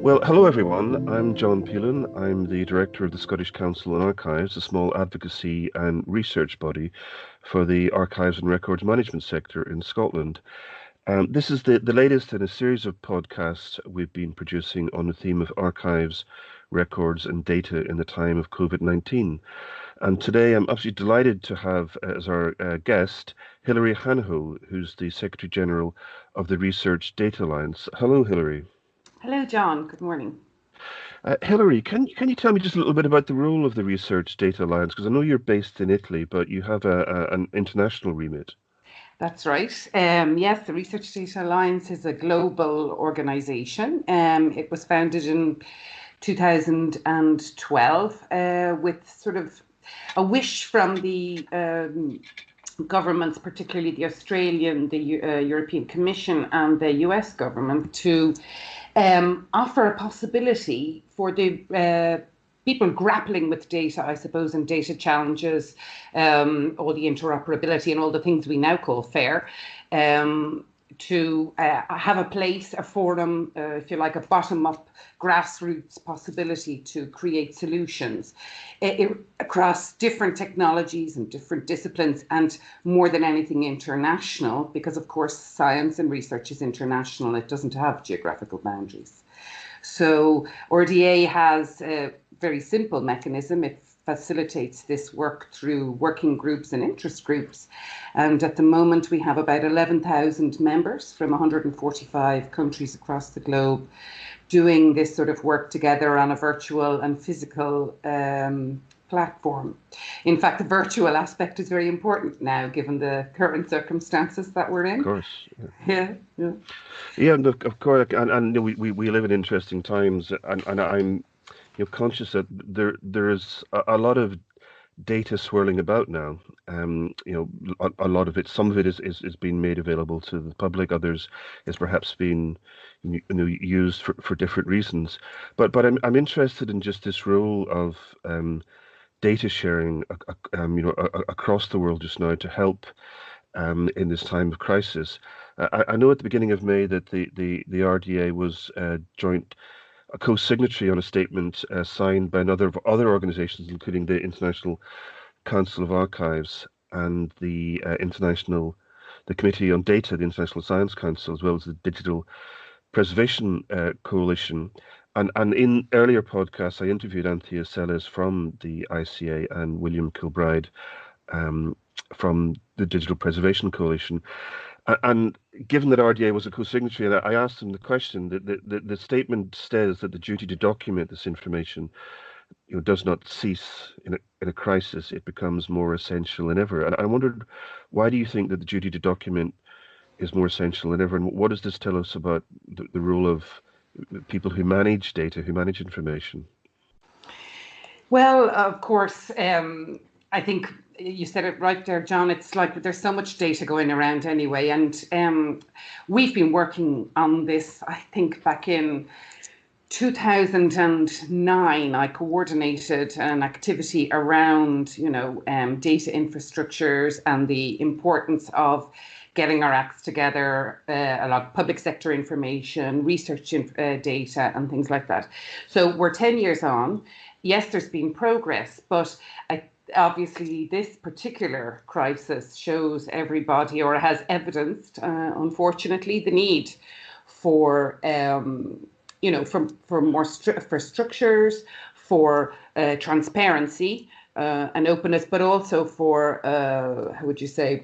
Well, hello everyone. I'm John Pelan. I'm the director of the Scottish Council on Archives, a small advocacy and research body for the archives and records management sector in Scotland. This is the latest in a series of podcasts we've been producing on the theme of archives, records, and data in the time of COVID-19. And today I'm absolutely delighted to have as our guest Hilary Hanahoe, who's the Secretary General of the Research Data Alliance. Hello, Hilary. Hello, John. Good morning. Hilary, can you tell me just a little bit about the role of the Research Data Alliance? Because I know you're based in Italy, but you have an international remit. That's right. Yes, the Research Data Alliance is a global organization. It was founded in 2012 with sort of a wish from the governments, particularly the Australian, the European Commission, and the US government, to offer a possibility for the people grappling with data, I suppose, and data challenges, all the interoperability and all the things we now call FAIR, to have a place, a forum, if you like, a bottom-up grassroots possibility to create solutions across different technologies and different disciplines, and more than anything international, because of course science and research is international. It doesn't have geographical boundaries. So RDA has a very simple mechanism. It facilitates this work through working groups and interest groups. And at the moment, we have about 11,000 members from 145 countries across the globe doing this sort of work together on a virtual and physical platform. In fact, the virtual aspect is very important now, given the current circumstances that we're in. Of course. Yeah. Yeah, and of course, and we live in interesting times, and I'm conscious that there is a lot of data swirling about now. A lot of it, some of it is being made available to the public. Others is perhaps being used for different reasons. But I'm interested in just this role of data sharing, across the world just now to help in this time of crisis. I know at the beginning of May that the RDA was a co-signatory on a statement signed by other organizations, including the International Council of Archives and the Committee on Data, the International Science Council, as well as the Digital Preservation Coalition. And in earlier podcasts, I interviewed Anthea Sellis from the ICA and William Kilbride from the Digital Preservation Coalition. And given that RDA was a co-signatory, I asked them the question that the statement says that the duty to document this information does not cease in a crisis. It becomes more essential than ever. And I wondered, why do you think that the duty to document is more essential than ever? And what does this tell us about the role of people who manage data, who manage information? Well, of course, I think you said it right there, John. It's like there's so much data going around anyway. And we've been working on this, I think, back in 2009. I coordinated an activity around, data infrastructures and the importance of getting our acts together, a lot of public sector information, research data, and things like that. So we're 10 years on. Yes, there's been progress, but obviously this particular crisis shows everybody, or has evidenced, unfortunately, the need for for structures, for transparency and openness, but also for how would you say,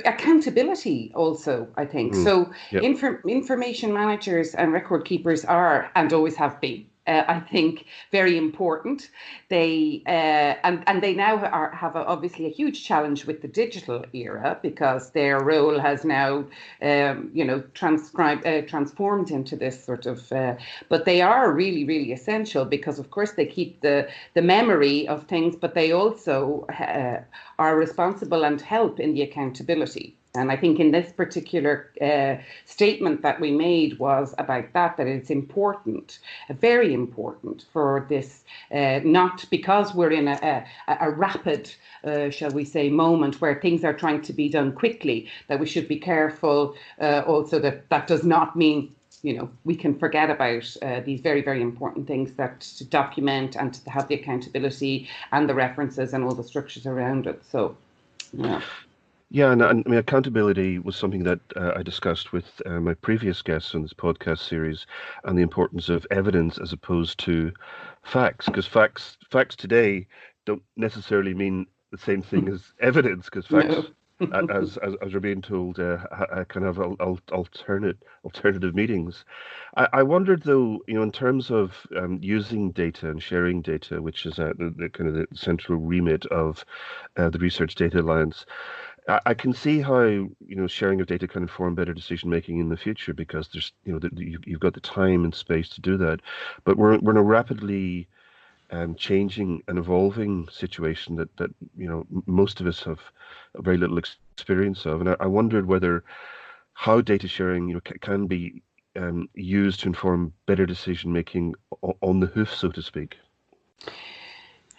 accountability also, I think. So Yep. Information managers and record keepers are, and always have been, I think, very important. They and they now have obviously a huge challenge with the digital era, because their role has now transformed into this sort of. But they are really, really essential, because of course they keep the memory of things, but they also are responsible and help in the accountability. And I think in this particular statement that we made was about that it's important, very important for this, not because we're in a rapid, shall we say, moment where things are trying to be done quickly, that we should be careful also that does not mean we can forget about these very, very important things that to document and to have the accountability and the references and all the structures around it. So, yeah. Yeah, and I mean, accountability was something that I discussed with my previous guests on this podcast series, and the importance of evidence as opposed to facts, because facts today don't necessarily mean the same thing as evidence, because No. facts, as we're being told, kind of alternative meanings. I wondered though, in terms of using data and sharing data, which is the kind of the central remit of the Research Data Alliance. I can see how sharing of data can inform better decision making in the future because there's you've got the time and space to do that, but we're in a rapidly changing and evolving situation that most of us have very little experience of, and I wondered whether how data sharing can be used to inform better decision making on the hoof, so to speak.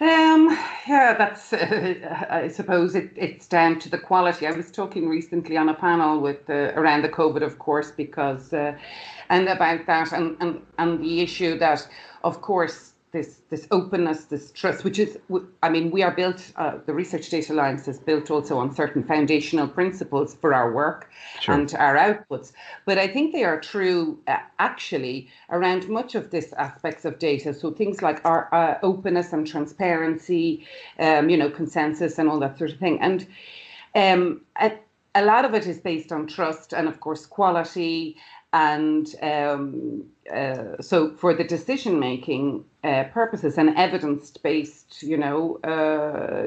Um, yeah, that's, I suppose it's down to the quality. I was talking recently on a panel with around the COVID, of course, because and about that and the issue that, of course, this openness, this trust, which is, I mean, we are built, the Research Data Alliance is built also on certain foundational principles for our work Sure. and our outputs. But I think they are true, actually, around much of this aspects of data. So things like our openness and transparency, consensus and all that sort of thing. And a lot of it is based on trust and, of course, quality. And so for the decision-making purposes and evidence-based,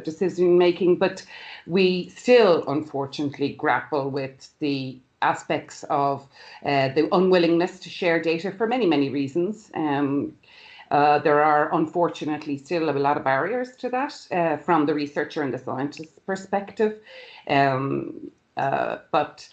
decision-making, but we still, unfortunately, grapple with the aspects of the unwillingness to share data for many, many reasons. There are, unfortunately, still a lot of barriers to that from the researcher and the scientist's perspective. But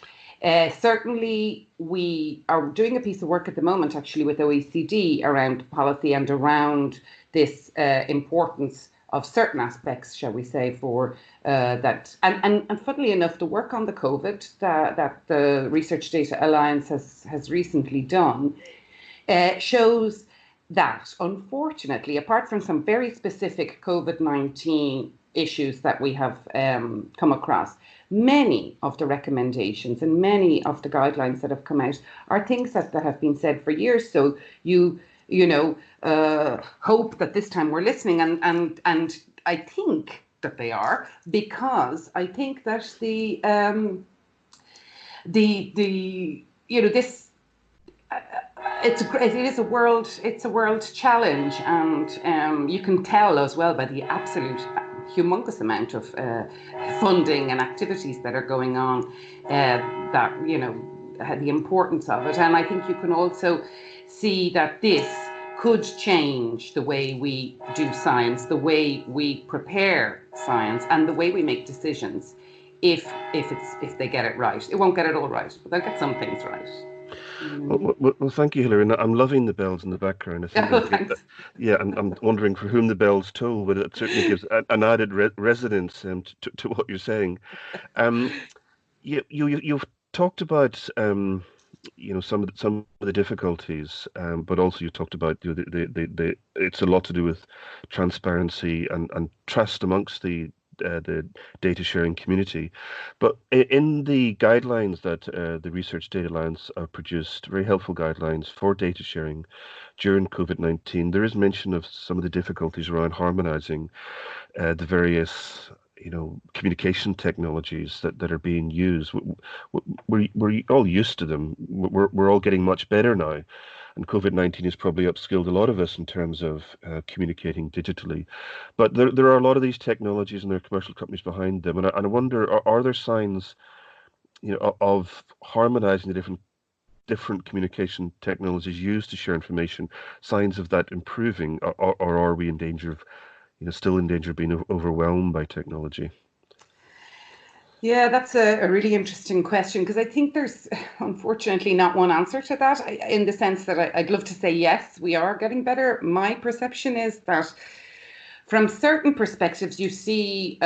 certainly, we are doing a piece of work at the moment, actually, with OECD around policy and around this importance of certain aspects, shall we say, for that. And funnily enough, the work on the COVID that the Research Data Alliance has recently done shows that, unfortunately, apart from some very specific COVID-19 issues that we have come across, many of the recommendations and many of the guidelines that have come out are things that have been said for years. So you hope that this time we're listening, and I think that they are, because I think that this it is a world challenge, and you can tell as well by the absolute humongous amount of funding and activities that are going on that the importance of it. And I think you can also see that this could change the way we do science, the way we prepare science, and the way we make decisions. If they get it right, it won't get it all right, but they'll get some things right. Well, thank you, Hilary. And I'm loving the bells in the background. I think Thanks. yeah, I'm wondering for whom the bells toll, but it certainly gives an added resonance to what you're saying. Um, you've talked about some of the difficulties, but also you talked about the it's a lot to do with transparency and trust amongst the data sharing community. But in the guidelines that the Research Data Alliance produced, very helpful guidelines for data sharing during COVID-19, there is mention of some of the difficulties around harmonizing the various communication technologies that are being used. We're all used to them. We're all getting much better now. And COVID-19 has probably upskilled a lot of us in terms of communicating digitally. But there are a lot of these technologies and there are commercial companies behind them. And I wonder, are there signs, of harmonizing the different communication technologies used to share information, signs of that improving, or are we in danger of, still in danger of being overwhelmed by technology? Yeah, that's a really interesting question because I think there's unfortunately not one answer to that in the sense that I'd love to say yes, we are getting better. My perception is that from certain perspectives, you see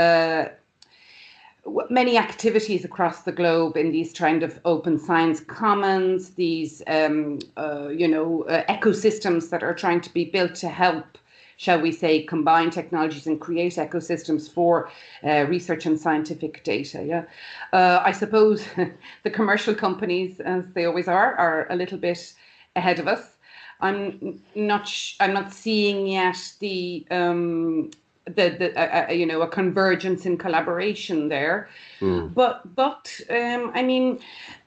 many activities across the globe in these kind of open science commons, these ecosystems that are trying to be built to help, shall we say, combine technologies and create ecosystems for research and scientific data. Yeah, I suppose the commercial companies, as they always are a little bit ahead of us. I'm not seeing yet a convergence in collaboration there. Mm, But I mean,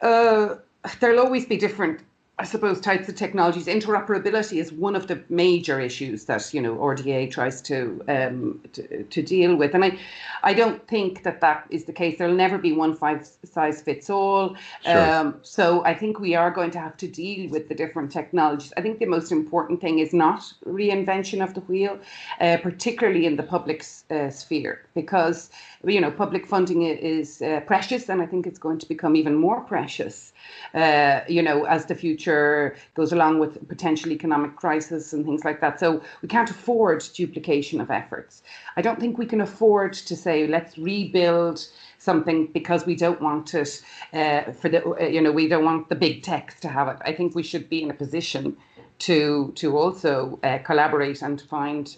uh, there'll always be different, I suppose, types of technologies. Interoperability is one of the major issues that RDA tries to deal with, and I don't think that that is the case. There'll never be one size fits all. sure. So I think we are going to have to deal with the different technologies. I think the most important thing is not reinvention of the wheel, particularly in the public sphere, because public funding is precious, and I think it's going to become even more precious, as the future goes along with potential economic crisis and things like that. So we can't afford duplication of efforts. I don't think we can afford to say, let's rebuild something because we don't want it we don't want the big techs to have it. I think we should be in a position to also collaborate and find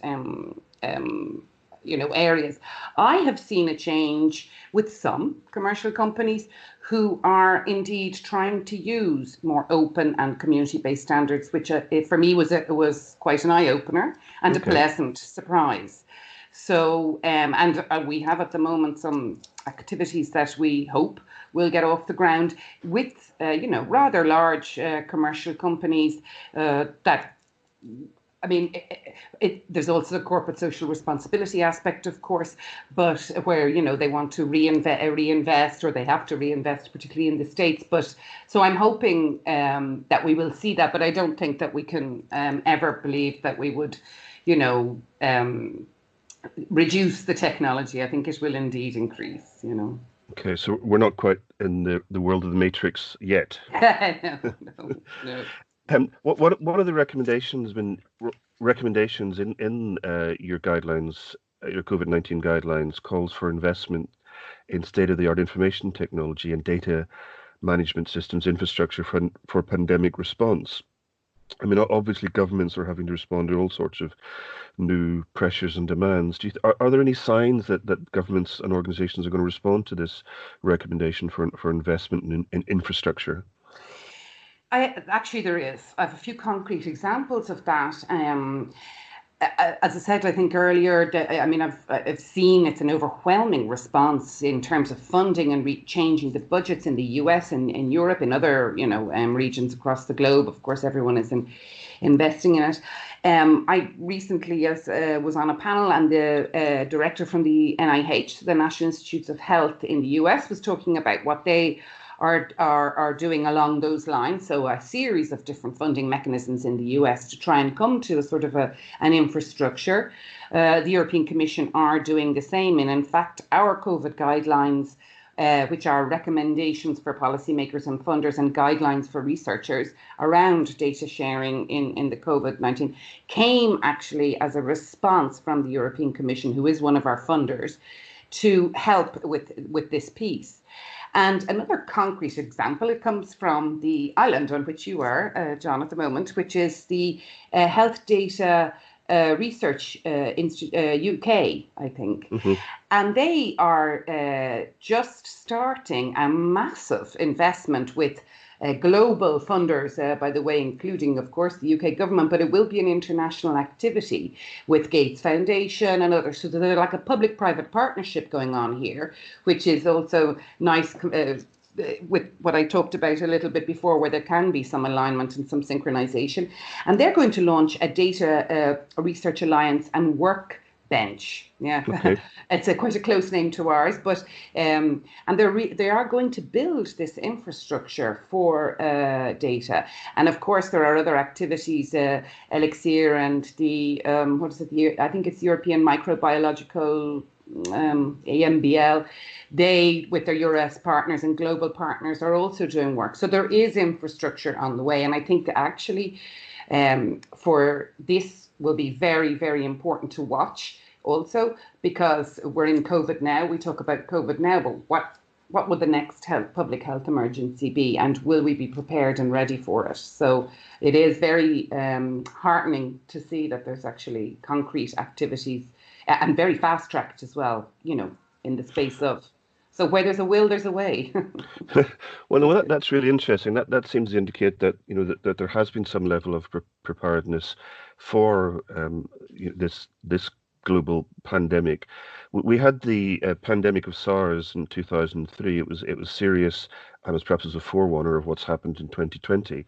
areas. I have seen a change with some commercial companies who are indeed trying to use more open and community-based standards, which for me was quite an eye-opener and a Okay. pleasant surprise. So, and we have at the moment some activities that we hope will get off the ground with, rather large commercial companies that I mean, there's also the corporate social responsibility aspect, of course, but where they want to reinvest, or they have to reinvest, particularly in the States. But so I'm hoping that we will see that, but I don't think that we can ever believe that we would, you know, um, reduce the technology. I think it will indeed increase. Okay, so we're not quite in the world of the Matrix yet. No, no, no. What are the recommendations in your guidelines, your COVID-19 guidelines, calls for investment in state-of-the-art information technology and data management systems infrastructure for pandemic response? I mean, obviously, governments are having to respond to all sorts of new pressures and demands. Are there any signs that governments and organizations are going to respond to this recommendation for investment in infrastructure? Actually, there is. I have a few concrete examples of that. As I said, I think earlier, I mean, I've seen it's an overwhelming response in terms of funding and changing the budgets in the US and in Europe, in other, regions across the globe. Of course, everyone is investing in it. I recently was on a panel, and the director from the NIH, the National Institutes of Health in the US, was talking about what they are doing along those lines. So a series of different funding mechanisms in the US to try and come to a sort of an infrastructure. The European Commission are doing the same. And in fact, our COVID guidelines, which are recommendations for policymakers and funders and guidelines for researchers around data sharing in the COVID-19, came actually as a response from the European Commission, who is one of our funders, to help with this piece. And another concrete example, it comes from the island on which you are, John, at the moment, which is the Health Data Research Institute, UK, I think. Hmm. And they are just starting a massive investment with global funders, by the way, including, of course, the UK government, but it will be an international activity with Gates Foundation and others. So there's like a public-private partnership going on here, which is also nice with what I talked about a little bit before, where there can be some alignment and some synchronization. And they're going to launch a data research alliance and workbench. Yeah, Okay. it's quite a close name to ours, but and they are going to build this infrastructure for data. And of course, there are other activities, Elixir and the what is it? I think it's European Microbiological AMBL. they, with their US partners and global partners, are also doing work. So there is infrastructure on the way. And I think actually for this will be very, very important to watch also, because we're in COVID now. We talk about COVID now, but what will the next public health emergency be, and will we be prepared and ready for it? So it is very heartening to see that there's actually concrete activities and very fast tracked as well, in the space of. So where there's a will, there's a way. Well, no, that's really interesting. That seems to indicate that that there has been some level of preparedness for this global pandemic. We had the pandemic of SARS in 2003. It was serious, and was perhaps as a forerunner of what's happened in 2020.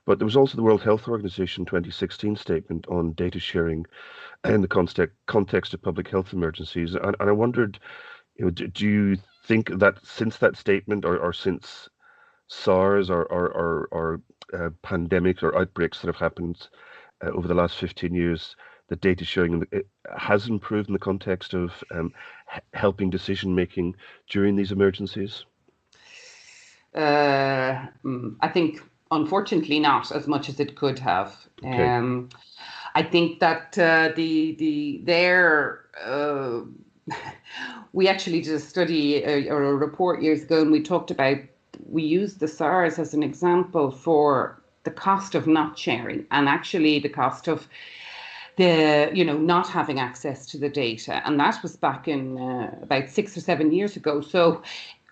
But there was also the World Health Organization 2016 statement on data sharing in the context of public health emergencies, and I wondered, do you think that since that statement, or since SARS, or pandemics or outbreaks that have happened over the last 15 years, the data sharing has improved in the context of helping decision making during these emergencies? I think, unfortunately, not as much as it could have. Okay. I think that we actually did a study or a report years ago, and we used the SARS as an example for the cost of not sharing, and actually the cost of not having access to the data. And that was back in about 6 or 7 years ago. So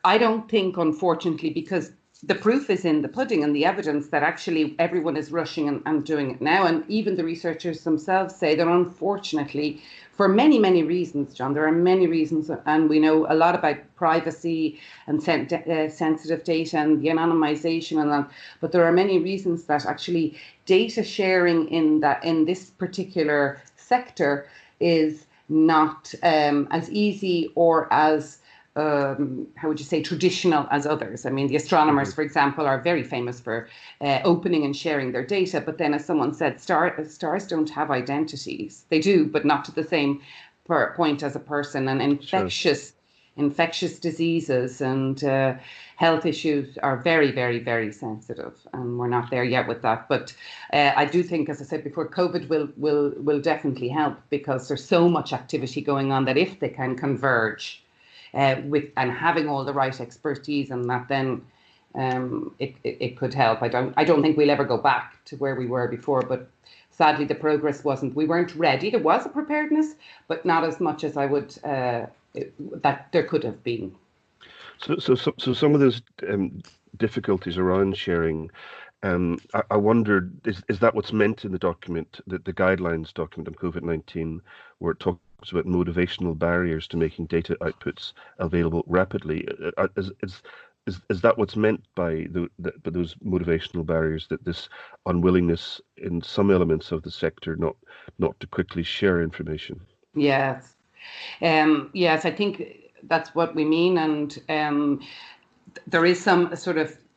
I don't think, unfortunately, because the proof is in the pudding and the evidence that actually everyone is rushing and doing it now. And even the researchers themselves say that, unfortunately, for many, many reasons, John, there are many reasons, and we know a lot about privacy and sensitive data and the anonymization and that, but there are many reasons that actually data sharing in this particular sector is not as easy or as how would you say, traditional as others. I mean, the astronomers, for example, are very famous for opening and sharing their data. But then, as someone said, stars don't have identities. They do, but not to the same point as a person. And infectious diseases and health issues are very, very, very sensitive. And we're not there yet with that. But I do think, as I said before, COVID will definitely help, because there's so much activity going on that if they can converge with and having all the right expertise, and that then it could help. I don't think we'll ever go back to where we were before, but sadly the progress we weren't ready. There was a preparedness, but not as much as I would that there could have been. So some of those difficulties around sharing, I wondered, is that what's meant in the document, the guidelines document on COVID-19, where it talks about motivational barriers to making data outputs available rapidly? Is that what's meant by those motivational barriers, that this unwillingness in some elements of the sector not to quickly share information? Yes. Yes, I think that's what we mean. And there is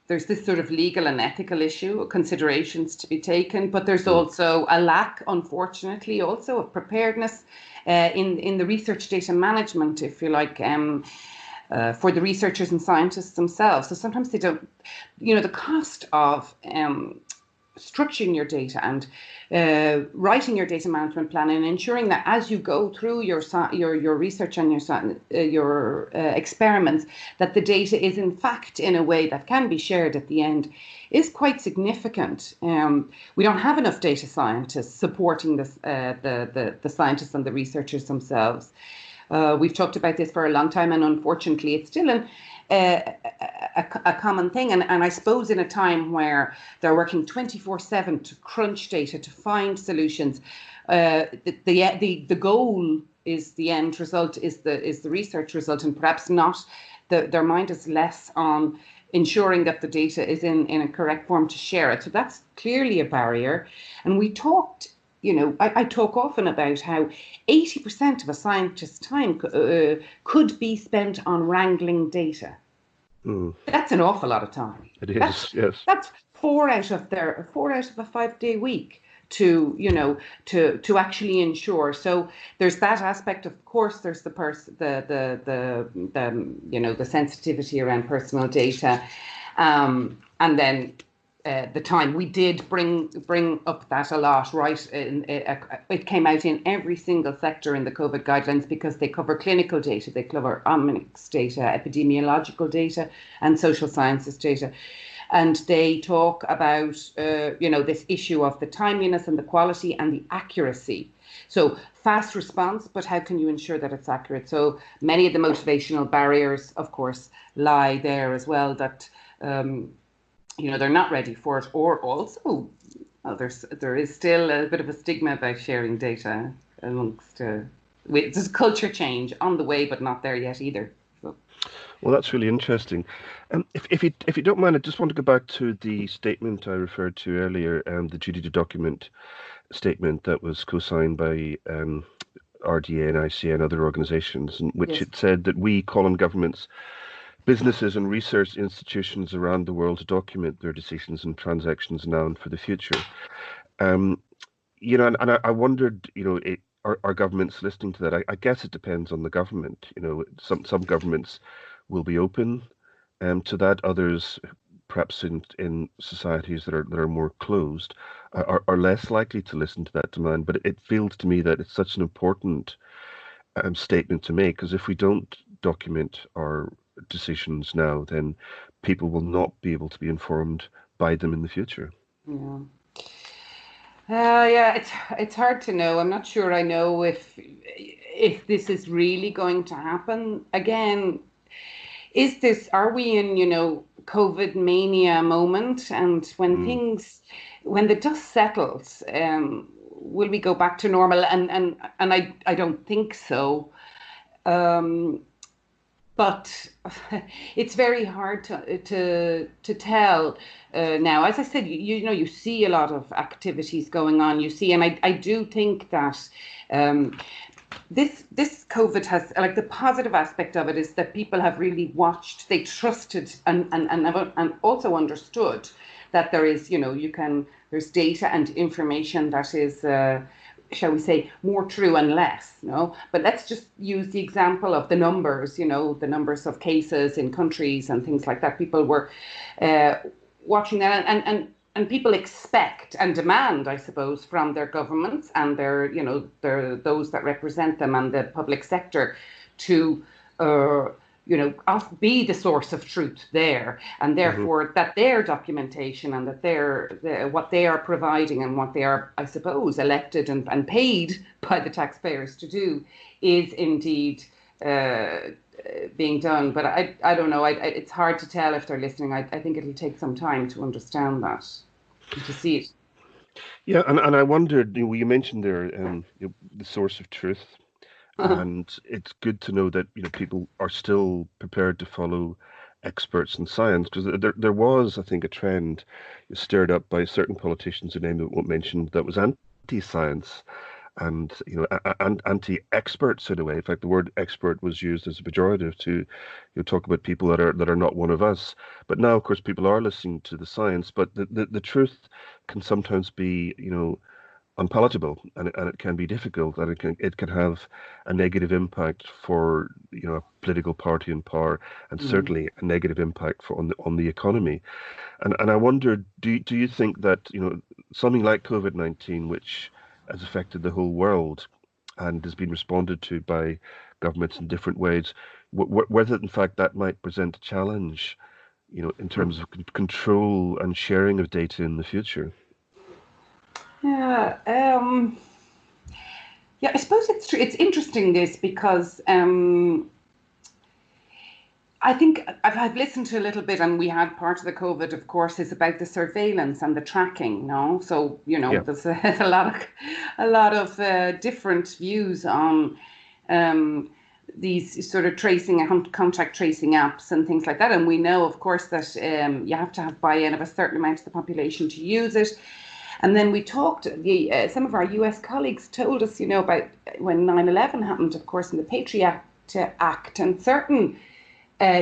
there's this sort of legal and ethical issue, considerations to be taken, but there's also a lack, unfortunately, also of preparedness in the research data management, if you like, for the researchers and scientists themselves. So sometimes they don't, the cost of structuring your data and writing your data management plan, and ensuring that as you go through your research and your experiments, that the data is in fact in a way that can be shared at the end, is quite significant. We don't have enough data scientists supporting this, the scientists and the researchers themselves. We've talked about this for a long time, and unfortunately it's still a common thing. And I suppose in a time where they're working 24/7 to crunch data, to find solutions, the goal is, the end result is the research result, and perhaps not, their mind is less on ensuring that the data is in a correct form to share it. So that's clearly a barrier. And we talked, I talk often about how 80% of a scientist's time could be spent on wrangling data. That's an awful lot of time. It is, yes. That's 4 out of a 5-day week to, to actually ensure. So there's that aspect. Of course, there's the sensitivity around personal data, and then the time we did bring up that a lot, right? It came out in every single sector in the COVID guidelines because they cover clinical data, they cover omics data, epidemiological data, and social sciences data. And they talk about, this issue of the timeliness and the quality and the accuracy. So fast response, but how can you ensure that it's accurate? So many of the motivational barriers, of course, lie there as well, that, they're not ready for it, or also, well, there is still a bit of a stigma about sharing data amongst, there's culture change on the way, but not there yet either. So. Well, that's really interesting. If you don't mind, I just want to go back to the statement I referred to earlier, the duty to document statement that was co-signed by RDA and ICA and other organisations, in which Yes. it said that we call on governments, businesses, and research institutions around the world to document their decisions and transactions now and for the future. And I wondered, are governments listening to that? I guess it depends on the government. Some governments will be open to that. Others, perhaps in societies that are more closed, are less likely to listen to that demand. But it feels to me that it's such an important statement to make, because if we don't document our decisions now, then people will not be able to be informed by them in the future. Yeah. Yeah, it's hard to know. I'm not sure I know if this is really going to happen again. Are we in, COVID mania moment? And Mm. when the dust settles, will we go back to normal? And I don't think so. But it's very hard to tell now. As I said, you see a lot of activities going on. You see, and I do think that this COVID has, like, the positive aspect of it is that people have really watched, they trusted, and also understood that there is, there's data and information that is, shall we say, more true and less, But let's just use the example of the numbers, the numbers of cases in countries and things like that. People were watching that, and people expect and demand, I suppose, from their governments and their those that represent them and the public sector to be the source of truth there, and Hmm. therefore that their documentation and that what they are providing and what they are, I suppose, elected and paid by the taxpayers to do is indeed being done. But I don't know. It's hard to tell if they're listening. I think it'll take some time to understand that and to see it. Yeah, and I wondered, you mentioned there, the source of truth, and it's good to know that people are still prepared to follow experts in science, because there was, I think, a trend stirred up by certain politicians, who name that won't mention, that was anti-science and and anti-experts in a way. In fact, the word expert was used as a pejorative to talk about people that are not one of us. But now, of course, people are listening to the science, but the truth can sometimes be unpalatable, and it can be difficult, and it can have a negative impact for a political party in power, and Mm. certainly a negative impact on the economy. And I wonder, do you think that something like COVID-19, which has affected the whole world and has been responded to by governments in different ways, whether in fact that might present a challenge, in terms of control and sharing of data in the future? Yeah. Yeah, I suppose it's true. It's interesting, this, because I think I've listened to a little bit, and we had part of the COVID, of course, is about the surveillance and the tracking. No, so Yeah. there's a lot of different views on these sort of tracing and contact tracing apps and things like that. And we know, of course, that you have to have buy-in of a certain amount of the population to use it. And then we talked, some of our US colleagues told us, about when 9/11 happened, of course, in the Patriot Act, and certain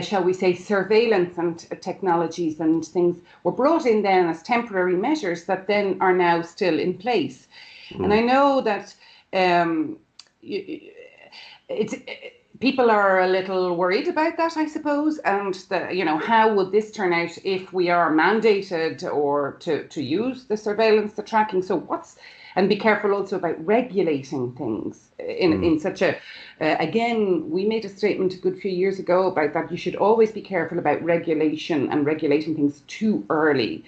shall we say, surveillance and technologies and things were brought in then as temporary measures that then are now still in place. And I know that it's people are a little worried about that, I suppose, and how would this turn out if we are mandated or to use the surveillance, the tracking? So and be careful also about regulating things in such a. Again, we made a statement a good few years ago about that. You should always be careful about regulation and regulating things too early.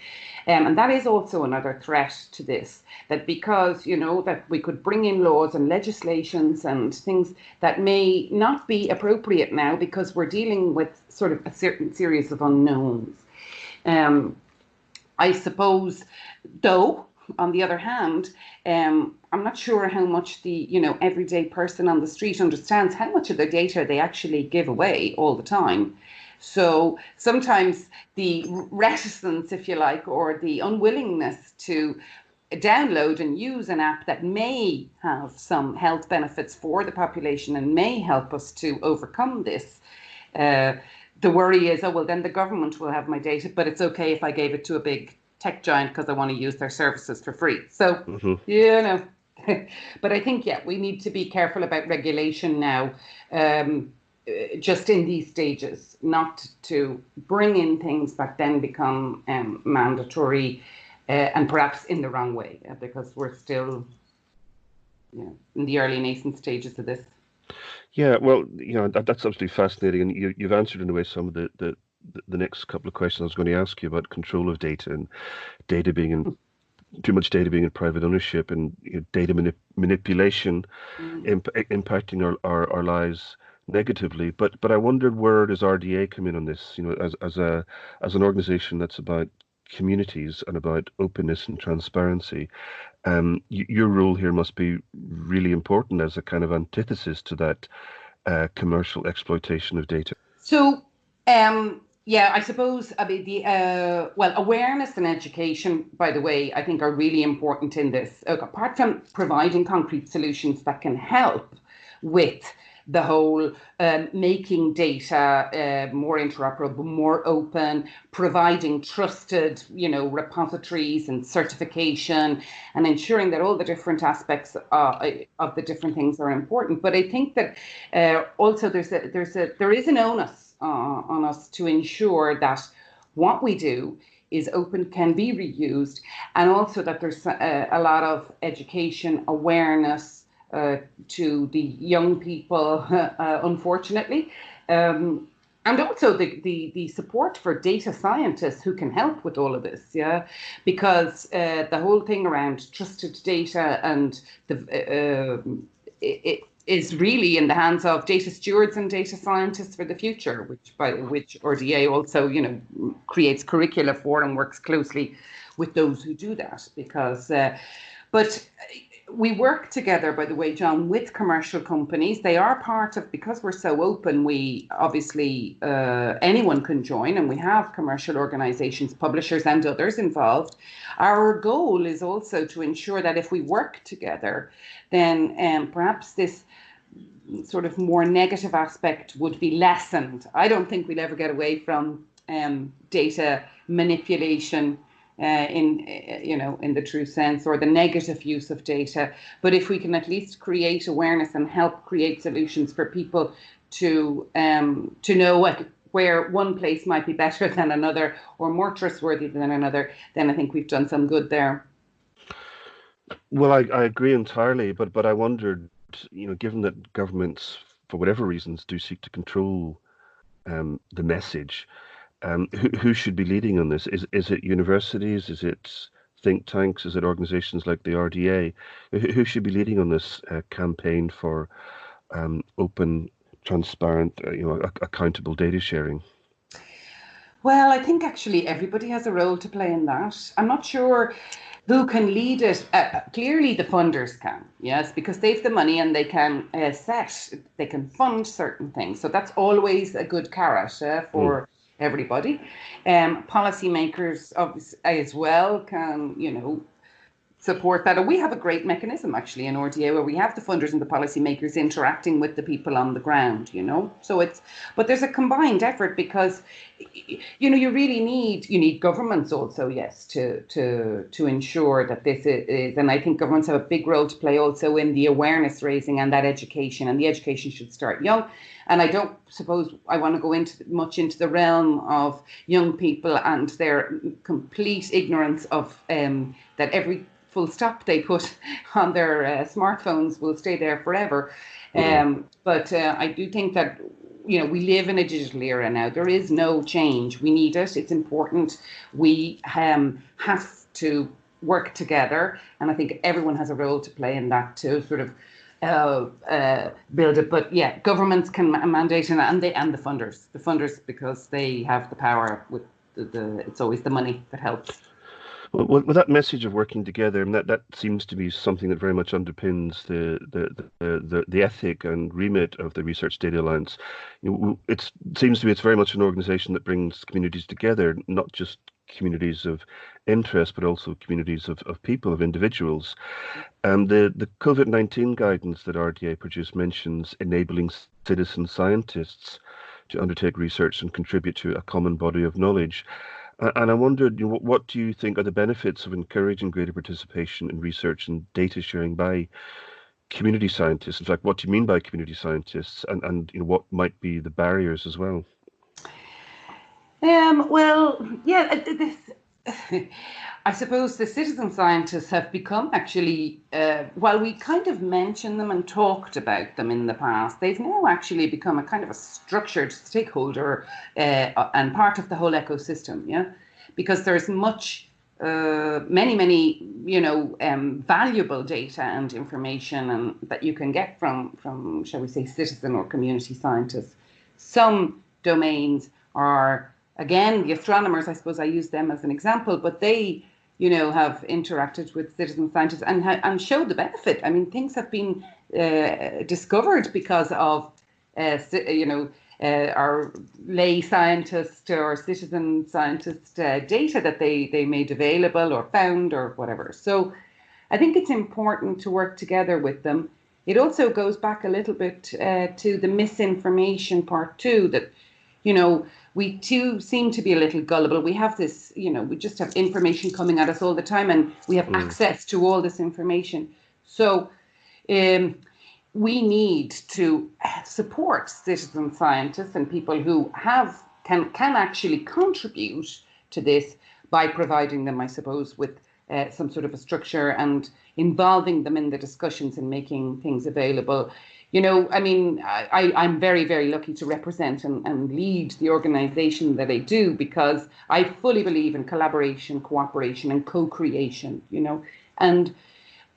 And that is also another threat to this, that because, that we could bring in laws and legislations and things that may not be appropriate now because we're dealing with sort of a certain series of unknowns. I suppose, though, on the other hand, I'm not sure how much the everyday person on the street understands how much of their data they actually give away all the time. So sometimes the reticence, if you like, or the unwillingness to download and use an app that may have some health benefits for the population and may help us to overcome this. The worry is, oh, well, then the government will have my data, but it's okay if I gave it to a big tech giant because I want to use their services for free. So, but I think, we need to be careful about regulation now. Just in these stages, not to bring in things that then become mandatory and perhaps in the wrong way, because we're still in the early nascent stages of this. Yeah, well, that's absolutely fascinating, and you've answered in a way some of the next couple of questions I was going to ask you about control of data and data being in too much data being in private ownership and data manipulation impacting our lives negatively. But I wondered, where does RDA come in on this? As an organization that's about communities and about openness and transparency. Your role here must be really important as a kind of antithesis to that commercial exploitation of data. So, I suppose the awareness and education, by the way, I think are really important in this. Apart from providing concrete solutions that can help with the whole making data more interoperable, more open, providing trusted, repositories and certification, and ensuring that all the different aspects of the different things are important. But I think that also there is an onus on us to ensure that what we do is open, can be reused, and also that there's a lot of education, awareness to the young people, unfortunately, and also the support for data scientists who can help with all of this, because the whole thing around trusted data and it is really in the hands of data stewards and data scientists for the future, which RDA also creates curricula for and works closely with those who do that, because but we work together, by the way, John, with commercial companies. They are part of, because we're so open, we obviously, anyone can join, and we have commercial organizations, publishers and others involved. Our goal is also to ensure that if we work together, then perhaps this sort of more negative aspect would be lessened. I don't think we'll ever get away from data manipulation in the true sense, or the negative use of data. But if we can at least create awareness and help create solutions for people to know where one place might be better than another or more trustworthy than another, then I think we've done some good there. Well, I agree entirely, but I wondered, given that governments, for whatever reasons, do seek to control the message, who should be leading on this? Is it universities? Is it think tanks? Is it organizations like the RDA? Who should be leading on this campaign for open, transparent, accountable data sharing? Well, I think actually everybody has a role to play in that. I'm not sure who can lead it. Clearly, the funders can, yes, because they've the money and they can they can fund certain things. So that's always a good carrot for everybody. Policymakers as well can, support that. And we have a great mechanism actually in RDA where we have the funders and the policymakers interacting with the people on the ground, So but there's a combined effort because, you really need governments also, yes, to ensure that this is, and I think governments have a big role to play also in the awareness raising and that education, and the education should start young. And I don't suppose I want to go into the realm of young people and their complete ignorance of that every full stop they put on their smartphones will stay there forever. But I do think that, we live in a digital era now. There is no change. We need it. It's important. We have to work together. And I think everyone has a role to play in that to sort of build it. But yeah, governments can mandate it, and the funders, because they have the power with it's always the money that helps. Well, with that message of working together, and that seems to be something that very much underpins the ethic and remit of the Research Data Alliance. It seems to me it's very much an organisation that brings communities together, not just communities of interest, but also communities of people, of individuals. The COVID-19 guidance that RDA produced mentions enabling citizen scientists to undertake research and contribute to a common body of knowledge. And I wondered, what do you think are the benefits of encouraging greater participation in research and data sharing by community scientists? In fact, what do you mean by community scientists, and what might be the barriers as well? Well, yeah, I suppose the citizen scientists have become actually, while we kind of mentioned them and talked about them in the past, they've now actually become a kind of a structured stakeholder and part of the whole ecosystem, yeah? Because there's many, valuable data and information and that you can get from, shall we say, citizen or community scientists. Some domains are, again, the astronomers, I suppose I use them as an example, but they, have interacted with citizen scientists and showed the benefit. I mean, things have been discovered because of, our lay scientist or citizen scientist data that they made available or found or whatever. So I think it's important to work together with them. It also goes back a little bit to the misinformation part too, that, we too seem to be a little gullible. We have this, we just have information coming at us all the time, and we have access to all this information. So we need to support citizen scientists and people who can actually contribute to this by providing them, I suppose, with some sort of a structure and involving them in the discussions and making things available. I'm very, very lucky to represent and lead the organization that I do, because I fully believe in collaboration, cooperation, and co-creation, and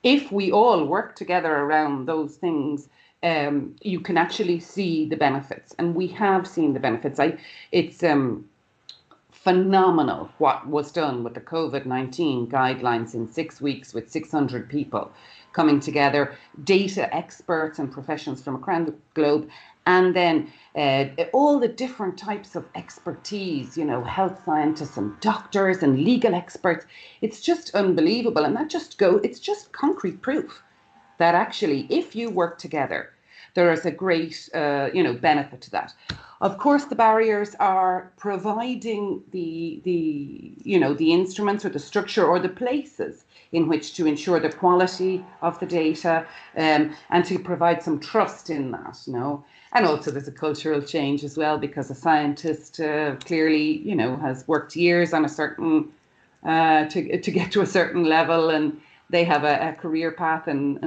if we all work together around those things, you can actually see the benefits, and we have seen the benefits. It's phenomenal what was done with the COVID-19 guidelines in 6 weeks with 600 people coming together, data experts and professionals from around the globe, and then all the different types of expertise, health scientists and doctors and legal experts. It's just unbelievable. And it's just concrete proof that actually, if you work together, there is a great, benefit to that. Of course, the barriers are providing the instruments or the structure or the places in which to ensure the quality of the data, and to provide some trust in that, And also there's a cultural change as well, because a scientist clearly, has worked years on a certain, to get to a certain level, and they have a career path and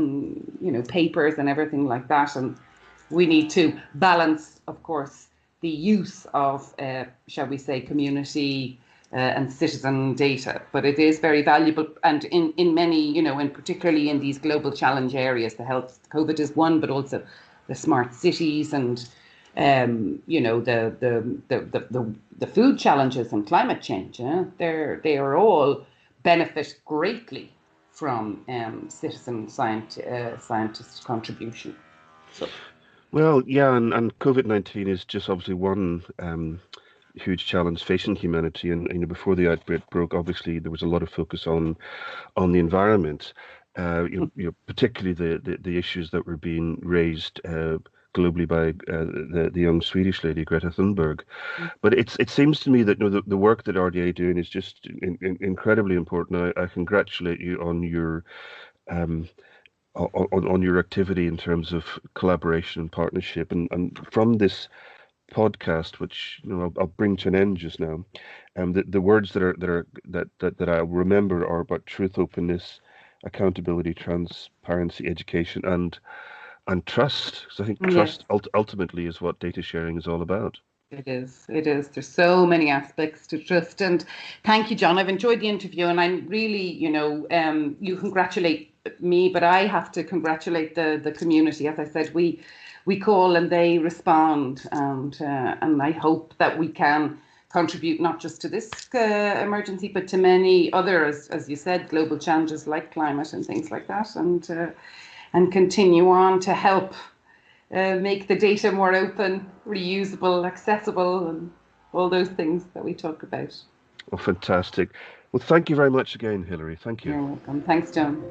papers and everything like that. And we need to balance, of course, the use of, shall we say, community and citizen data. But it is very valuable, and in many, and particularly in these global challenge areas, the health, COVID is one, but also the smart cities and, the food challenges and climate change. They are all benefit greatly from citizen scientist contribution. So. Well, yeah, and COVID-19 is just obviously one huge challenge facing humanity. And before the outbreak broke, obviously there was a lot of focus on the environment. Particularly the issues that were being raised globally by the young Swedish lady Greta Thunberg. But it seems to me that the work that RDA doing is just incredibly important. I congratulate you on your um, on your activity in terms of collaboration and partnership. And from this podcast, which I'll bring to an end just now, the words that I remember are about truth, openness, accountability, transparency, education, and trust. Because I think Yes. trust ultimately is what data sharing is all about. It is. It is. There's so many aspects to trust. And thank you, John. I've enjoyed the interview, and I'm really, you congratulate me, but I have to congratulate the community. As I said, we call and they respond, and I hope that we can contribute not just to this emergency, but to many others, as you said, global challenges like climate and things like that, and continue on to help make the data more open, reusable, accessible, and all those things that we talk about. Oh, fantastic. Well, thank you very much again, Hilary. Thank you. You're welcome. Thanks, John.